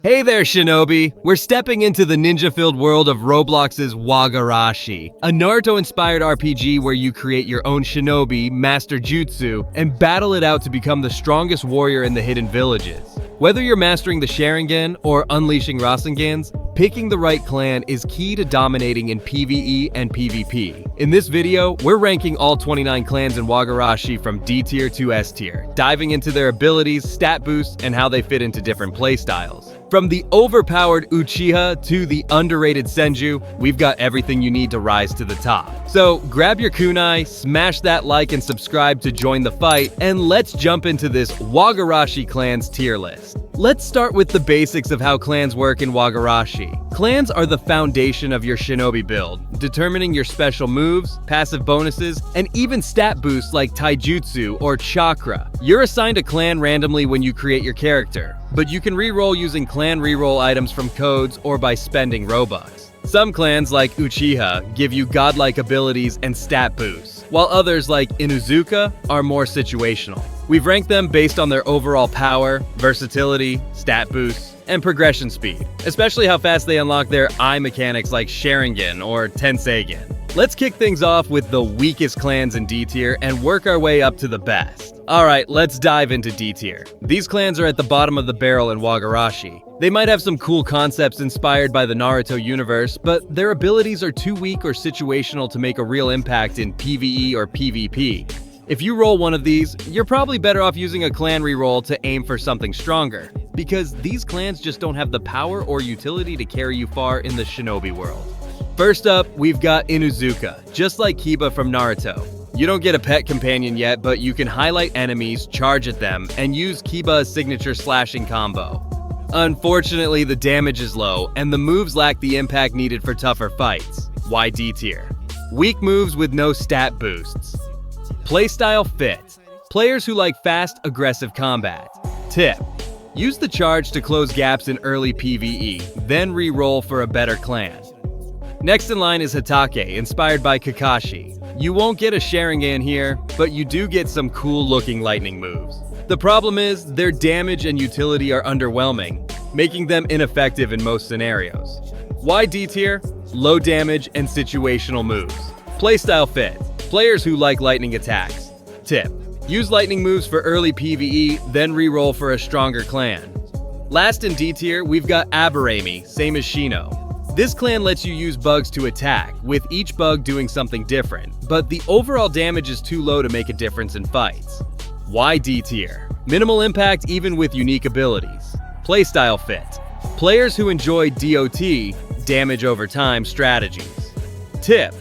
Hey there, Shinobi! We're stepping into the ninja-filled world of Roblox's Wagarashi, a Naruto-inspired RPG where you create your own shinobi, master jutsu, and battle it out to become the strongest warrior in the hidden villages. Whether you're mastering the Sharingan or unleashing Rasengans, picking the right clan is key to dominating in PvE and PvP. In this video, we're ranking all 29 clans in Wagarashi from D tier to S tier, diving into their abilities, stat boosts, and how they fit into different playstyles. From the overpowered Uchiha to the underrated Senju, we've got everything you need to rise to the top. So grab your kunai, smash that like and subscribe to join the fight, and let's jump into this Wagarashi clans tier list. Let's start with the basics of how clans work in Wagarashi. Clans are the foundation of your shinobi build, determining your special moves, passive bonuses, and even stat boosts like taijutsu or chakra. You're assigned a clan randomly when you create your character, but you can reroll using clan reroll items from codes or by spending Robux. Some clans, like Uchiha, give you godlike abilities and stat boosts, while others, like Inuzuka, are more situational. We've ranked them based on their overall power, versatility, stat boosts, and progression speed, especially how fast they unlock their eye mechanics like Sharingan or Tenseigan. Let's kick things off with the weakest clans in D tier and work our way up to the best. Alright, let's dive into D tier. These clans are at the bottom of the barrel in Wagarashi. They might have some cool concepts inspired by the Naruto universe, but their abilities are too weak or situational to make a real impact in PvE or PvP. If you roll one of these, you're probably better off using a clan reroll to aim for something stronger, because these clans just don't have the power or utility to carry you far in the shinobi world. First up, we've got Inuzuka, just like Kiba from Naruto. You don't get a pet companion yet, but you can highlight enemies, charge at them, and use Kiba's signature slashing combo. Unfortunately, the damage is low, and the moves lack the impact needed for tougher fights. Why D tier? Weak moves with no stat boosts. Playstyle fit. Players who like fast, aggressive combat. Tip: use the charge to close gaps in early PvE, then re-roll for a better clan. Next in line is Hatake, inspired by Kakashi. You won't get a Sharingan here, but you do get some cool-looking lightning moves. The problem is, their damage and utility are underwhelming, making them ineffective in most scenarios. Why D tier? Low damage and situational moves. Playstyle fit. Players who like lightning attacks. Tip: use lightning moves for early PvE, then re-roll for a stronger clan. Last in D tier, we've got Aburame, same as Shino. This clan lets you use bugs to attack, with each bug doing something different, but the overall damage is too low to make a difference in fights. Why D tier? Minimal impact even with unique abilities. Playstyle fit. Players who enjoy DOT, damage over time strategies. Tip: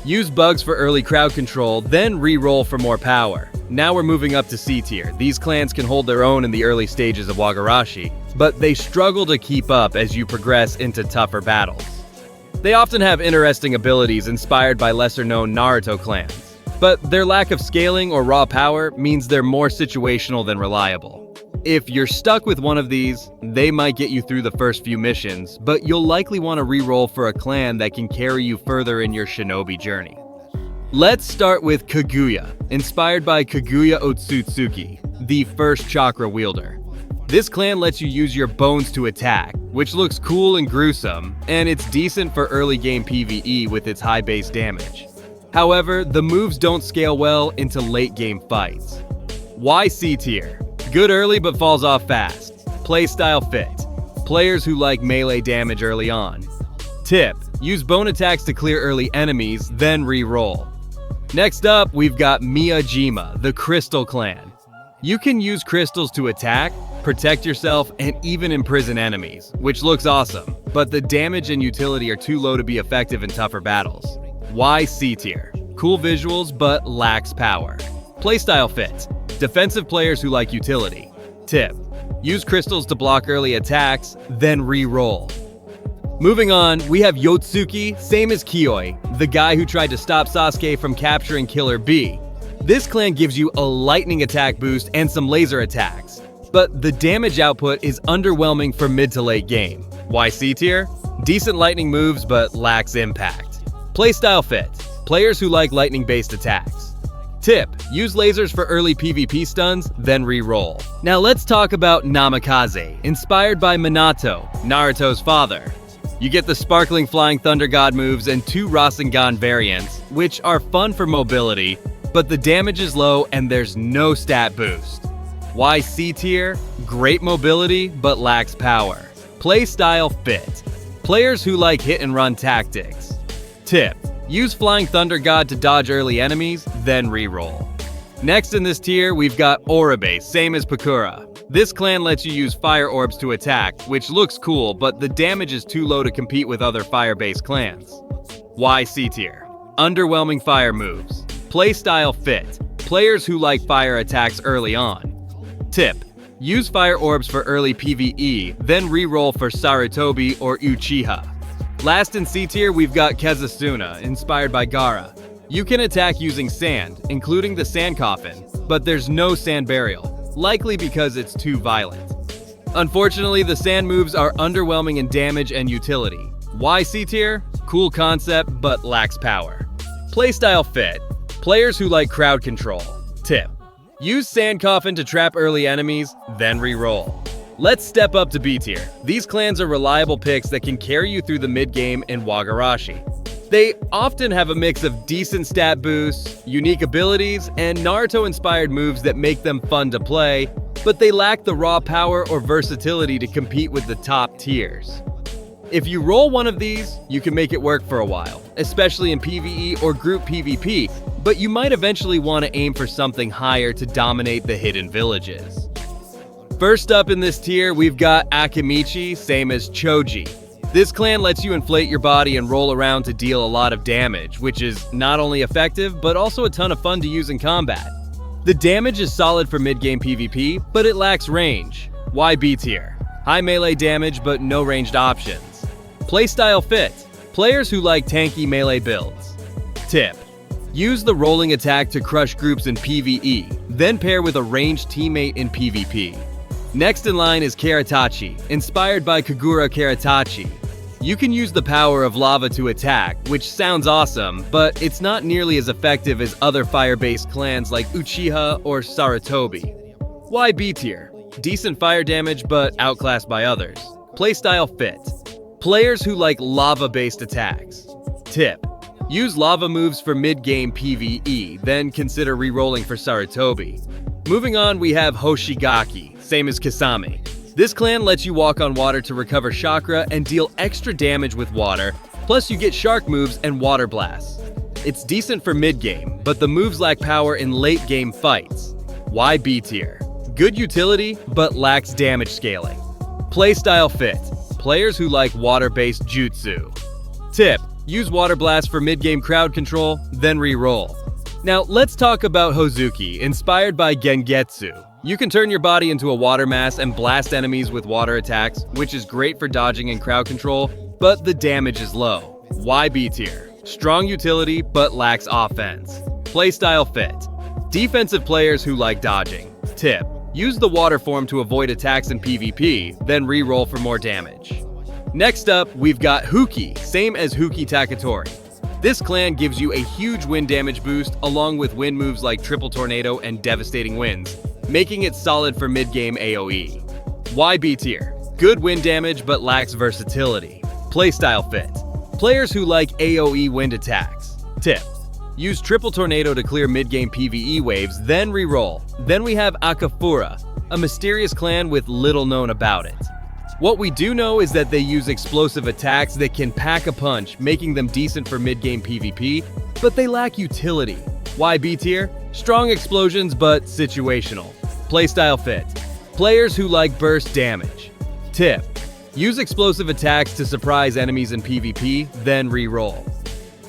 use bugs for early crowd control, then re-roll for more power. Now we're moving up to C tier. These clans can hold their own in the early stages of Wagarashi, but they struggle to keep up as you progress into tougher battles. They often have interesting abilities inspired by lesser-known Naruto clans, but their lack of scaling or raw power means they're more situational than reliable. If you're stuck with one of these, they might get you through the first few missions, but you'll likely want to re-roll for a clan that can carry you further in your shinobi journey. Let's start with Kaguya, inspired by Kaguya Otsutsuki, the first chakra wielder. This clan lets you use your bones to attack, which looks cool and gruesome, and it's decent for early game PvE with its high base damage. However, the moves don't scale well into late game fights. Why C tier? Good early but falls off fast. Playstyle fit. Players who like melee damage early on. Tip: use bone attacks to clear early enemies, then re-roll. Next up, we've got Miyajima, the Crystal Clan. You can use crystals to attack, protect yourself, and even imprison enemies, which looks awesome, but the damage and utility are too low to be effective in tougher battles. Why C tier? Cool visuals, but lacks power. Playstyle fit. Defensive players who like utility. Tip: use crystals to block early attacks, then re-roll. Moving on, we have Yotsuki, same as Kioi, the guy who tried to stop Sasuke from capturing Killer B. This clan gives you a lightning attack boost and some laser attacks, but the damage output is underwhelming for mid to late game. Why C tier? Decent lightning moves, but lacks impact. Playstyle fit. Players who like lightning-based attacks. Tip: use lasers for early PvP stuns, then re-roll. Now let's talk about Namikaze, inspired by Minato, Naruto's father. You get the sparkling flying thunder god moves and 2 Rasengan variants, which are fun for mobility, but the damage is low and there's no stat boost. Why C tier? Great mobility, but lacks power. Playstyle fit: players who like hit and run tactics. Tip: use Flying Thunder God to dodge early enemies, then reroll. Next in this tier, we've got Oribe, same as Pakura. This clan lets you use fire orbs to attack, which looks cool, but the damage is too low to compete with other fire-based clans. Why C tier? Underwhelming fire moves. Playstyle fit: players who like fire attacks early on. Tip: use fire orbs for early PvE, then reroll for Sarutobi or Uchiha. Last in C tier, we've got Kezasuna, inspired by Gaara. You can attack using sand, including the sand coffin, but there's no sand burial, likely because it's too violent. Unfortunately, the sand moves are underwhelming in damage and utility. Why C tier? Cool concept, but lacks power. Playstyle fit: players who like crowd control. Tip: use sand coffin to trap early enemies, then re-roll. Let's step up to B tier. These clans are reliable picks that can carry you through the mid-game in Wagarashi. They often have a mix of decent stat boosts, unique abilities, and Naruto-inspired moves that make them fun to play, but they lack the raw power or versatility to compete with the top tiers. If you roll one of these, you can make it work for a while, especially in PvE or group PvP, but you might eventually want to aim for something higher to dominate the hidden villages. First up in this tier, we've got Akimichi, same as Choji. This clan lets you inflate your body and roll around to deal a lot of damage, which is not only effective, but also a ton of fun to use in combat. The damage is solid for mid-game PvP, but it lacks range. Why B tier? High melee damage, but no ranged options. Playstyle fit: players who like tanky melee builds. Tip: use the rolling attack to crush groups in PvE, then pair with a ranged teammate in PvP. Next in line is Karatachi, inspired by Kagura Karatachi. You can use the power of lava to attack, which sounds awesome, but it's not nearly as effective as other fire-based clans like Uchiha or Sarutobi. Why B tier? Decent fire damage, but outclassed by others. Playstyle fit: players who like lava-based attacks. Tip: use lava moves for mid-game PvE, then consider re-rolling for Sarutobi. Moving on, we have Hoshigaki, same as Kasame. This clan lets you walk on water to recover chakra and deal extra damage with water, plus you get shark moves and water blasts. It's decent for mid-game, but the moves lack power in late-game fights. Why B tier? Good utility, but lacks damage scaling. Playstyle fit: players who like water-based jutsu. Tip: use water blast for mid-game crowd control, then re-roll. Now let's talk about Hozuki, inspired by Gengetsu. You can turn your body into a water mass and blast enemies with water attacks, which is great for dodging and crowd control, but the damage is low. Why B tier? Strong utility, but lacks offense. Playstyle fit: defensive players who like dodging. Tip: use the water form to avoid attacks in PvP, then re-roll for more damage. Next up, we've got Huki, same as Huki Takatori. This clan gives you a huge wind damage boost along with wind moves like Triple Tornado and Devastating Winds, making it solid for mid-game AoE. Why B tier? Good wind damage but lacks versatility. Playstyle fit: players who like AoE wind attacks. Tip: use Triple Tornado to clear mid-game PvE waves, then re-roll. Then we have Akafura, a mysterious clan with little known about it. What we do know is that they use explosive attacks that can pack a punch, making them decent for mid-game PvP, but they lack utility. Why B tier? Strong explosions, but situational. Playstyle fit: players who like burst damage. Tip: use explosive attacks to surprise enemies in PvP, then re-roll.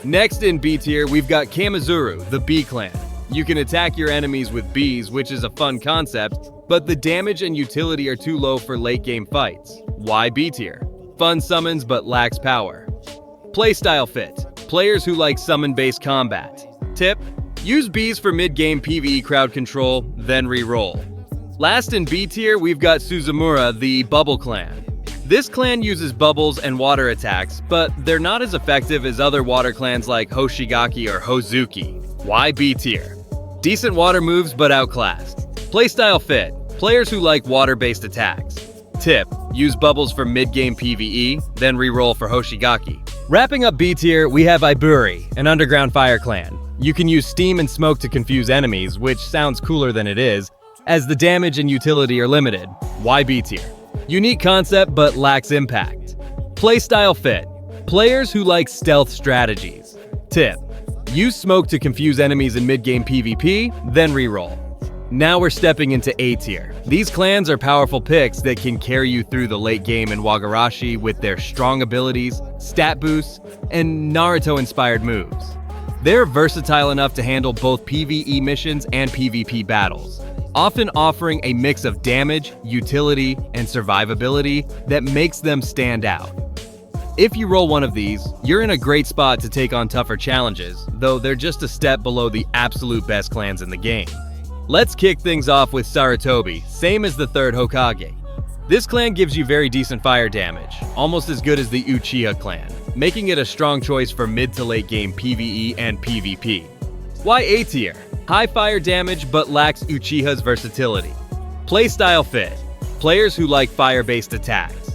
Next in B tier, we've got Kamizuru, the bee clan. You can attack your enemies with bees, which is a fun concept, but the damage and utility are too low for late-game fights. Why B tier? Fun summons but lacks power. Playstyle fit: players who like summon-based combat. Tip: use bees for mid-game PvE crowd control, then re-roll. Last in B tier, we've got Suzumura, the Bubble Clan. This clan uses bubbles and water attacks, but they're not as effective as other water clans like Hoshigaki or Hozuki. Why B tier? Decent water moves but outclassed. Playstyle fit. Players who like water-based attacks. Tip: use bubbles for mid-game PvE, then reroll for Hoshigaki. Wrapping up B tier, we have Iburi, an underground fire clan. You can use steam and smoke to confuse enemies, which sounds cooler than it is, as the damage and utility are limited. Why B tier? Unique concept but lacks impact. Playstyle fit. Players who like stealth strategies. Tip: use smoke to confuse enemies in mid-game PvP, then reroll. Now we're stepping into A tier. These clans are powerful picks that can carry you through the late game in Wagarashi with their strong abilities, stat boosts, and Naruto-inspired moves. They're versatile enough to handle both PvE missions and PvP battles, often offering a mix of damage, utility, and survivability that makes them stand out. If you roll one of these, you're in a great spot to take on tougher challenges, though they're just a step below the absolute best clans in the game. Let's kick things off with Sarutobi, same as the third Hokage. This clan gives you very decent fire damage, almost as good as the Uchiha clan, making it a strong choice for mid to late game PvE and PvP. Why A tier? High fire damage but lacks Uchiha's versatility. Playstyle fit. Players who like fire-based attacks.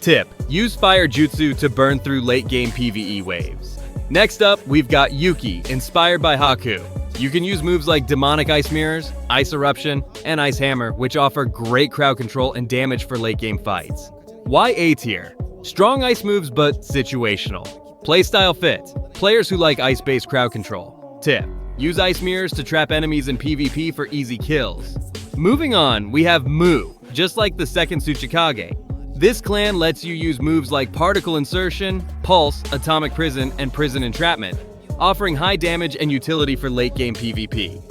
Tip: use fire jutsu to burn through late game PvE waves. Next up, we've got Yuki, inspired by Haku. You can use moves like Demonic Ice Mirrors, Ice Eruption, and Ice Hammer, which offer great crowd control and damage for late game fights. Why A tier? Strong ice moves but situational. Playstyle fit. Players who like ice-based crowd control. Tip: use Ice Mirrors to trap enemies in PvP for easy kills. Moving on, we have Mu, just like the second Tsuchikage. This clan lets you use moves like Particle Insertion, Pulse, Atomic Prison, and Prison Entrapment, offering high damage and utility for late game PvP.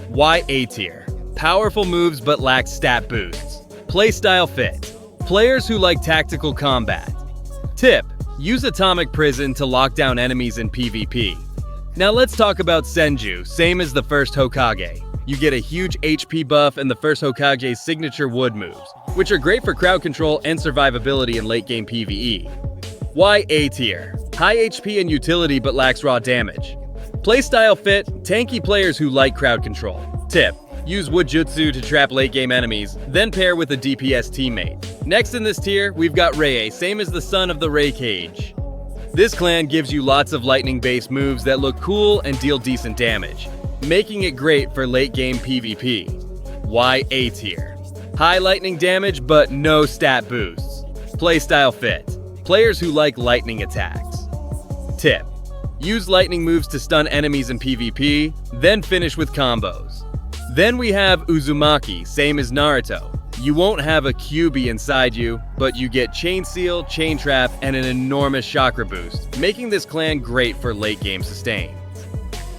Why A tier? Powerful moves but lack stat boosts. Playstyle fit. Players who like tactical combat. Tip: use Atomic Prison to lock down enemies in PvP. Now let's talk about Senju, same as the first Hokage. You get a huge HP buff and the first Hokage's signature wood moves, which are great for crowd control and survivability in late game PvE. Why A tier? High HP and utility but lacks raw damage. Playstyle fit. Tanky players who like crowd control. Tip: use wood jutsu to trap late game enemies, then pair with a DPS teammate. Next in this tier, we've got Rei, same as the son of the Rei Cage. This clan gives you lots of lightning-based moves that look cool and deal decent damage, making it great for late game PvP. Why A tier? High lightning damage but no stat boosts. Playstyle fit. Players who like lightning attacks. Tip: use lightning moves to stun enemies in PvP, then finish with combos. Then we have Uzumaki, same as Naruto. You won't have a QB inside you, but you get Chain Seal, Chain Trap, and an enormous chakra boost, making this clan great for late game sustain.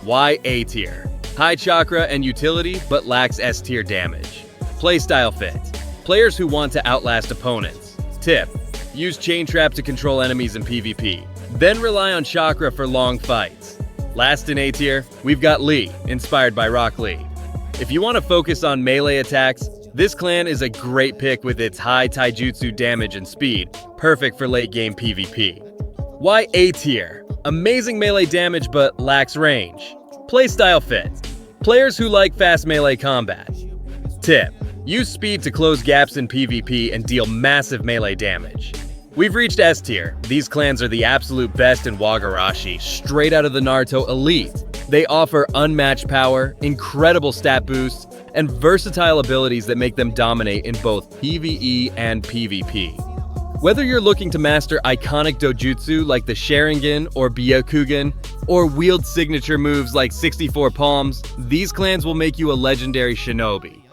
Why A tier? High chakra and utility, but lacks S tier damage. Playstyle fit. Players who want to outlast opponents. Tip: use Chain Trap to control enemies in PvP, then rely on chakra for long fights. Last in A tier, we've got Lee, inspired by Rock Lee. If you want to focus on melee attacks, this clan is a great pick with its high taijutsu damage and speed, perfect for late game PvP. Why A tier? Amazing melee damage but lacks range. Playstyle fit. Players who like fast melee combat. Tip: use speed to close gaps in PvP and deal massive melee damage. We've reached S tier. These clans are the absolute best in Wagarashi, straight out of the Naruto Elite. They offer unmatched power, incredible stat boosts, and versatile abilities that make them dominate in both PvE and PvP. Whether you're looking to master iconic dojutsu like the Sharingan or Byakugan, or wield signature moves like 64 Palms, these clans will make you a legendary shinobi.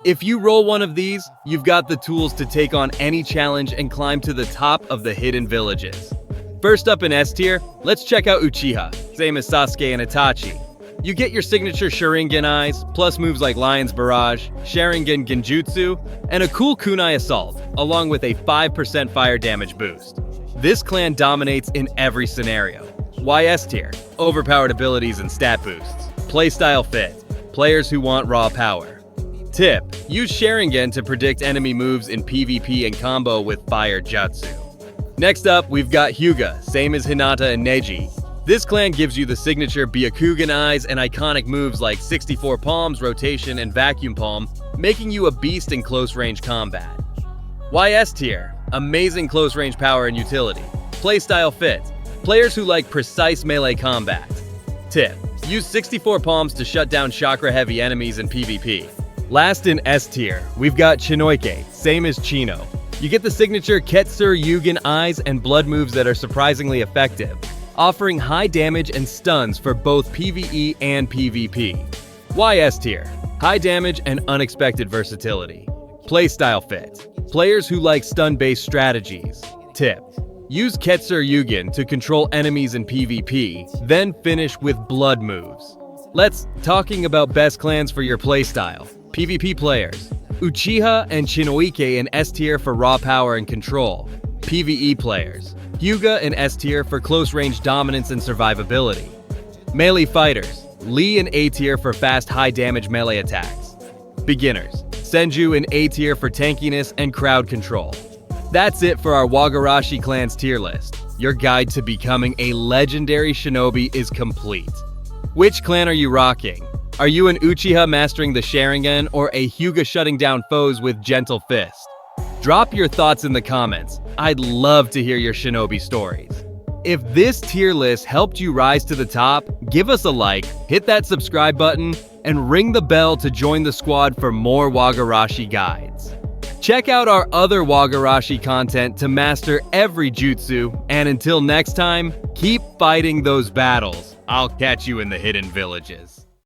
If you roll one of these, you've got the tools to take on any challenge and climb to the top of the hidden villages. First up in S tier, let's check out Uchiha, same as Sasuke and Itachi. You get your signature Sharingan eyes, plus moves like Lion's Barrage, Sharingan Genjutsu, and a cool kunai assault, along with a 5% fire damage boost. This clan dominates in every scenario. Why S tier? Overpowered abilities and stat boosts. Playstyle fit. Players who want raw power. Tip: use Sharingan to predict enemy moves in PvP and combo with fire jutsu. Next up, we've got Hyuga, same as Hinata and Neji. This clan gives you the signature Byakugan eyes and iconic moves like 64 palms, rotation, and vacuum palm, making you a beast in close-range combat. Why S tier? Amazing close-range power and utility. Playstyle fit. Players who like precise melee combat. Tip: use 64 palms to shut down chakra-heavy enemies in PvP. Last in S tier, we've got Shinoike, same as Chino. You get the signature Ketsuru-Yugen eyes and blood moves that are surprisingly effective, offering high damage and stuns for both PvE and PvP. Why S tier? High damage and unexpected versatility. Playstyle fit. Players who like stun-based strategies. Tip: use Ketsuru-Yugen to control enemies in PvP, then finish with blood moves. Let's talking about best clans for your playstyle. PvP players: Uchiha and Shinoike in S tier for raw power and control. PvE players: Hyuga in S tier for close-range dominance and survivability. Melee fighters: Lee in A tier for fast high-damage melee attacks. Beginners: Senju in A tier for tankiness and crowd control. That's it for our Wagarashi clan's tier list. Your guide to becoming a legendary shinobi is complete. Which clan are you rocking? Are you an Uchiha mastering the Sharingan or a Hyuga shutting down foes with gentle fist? Drop your thoughts in the comments. I'd love to hear your shinobi stories. If this tier list helped you rise to the top, give us a like, hit that subscribe button, and ring the bell to join the squad for more Wagarashi guides. Check out our other Wagarashi content to master every jutsu, and until next time, keep fighting those battles. I'll catch you in the hidden villages.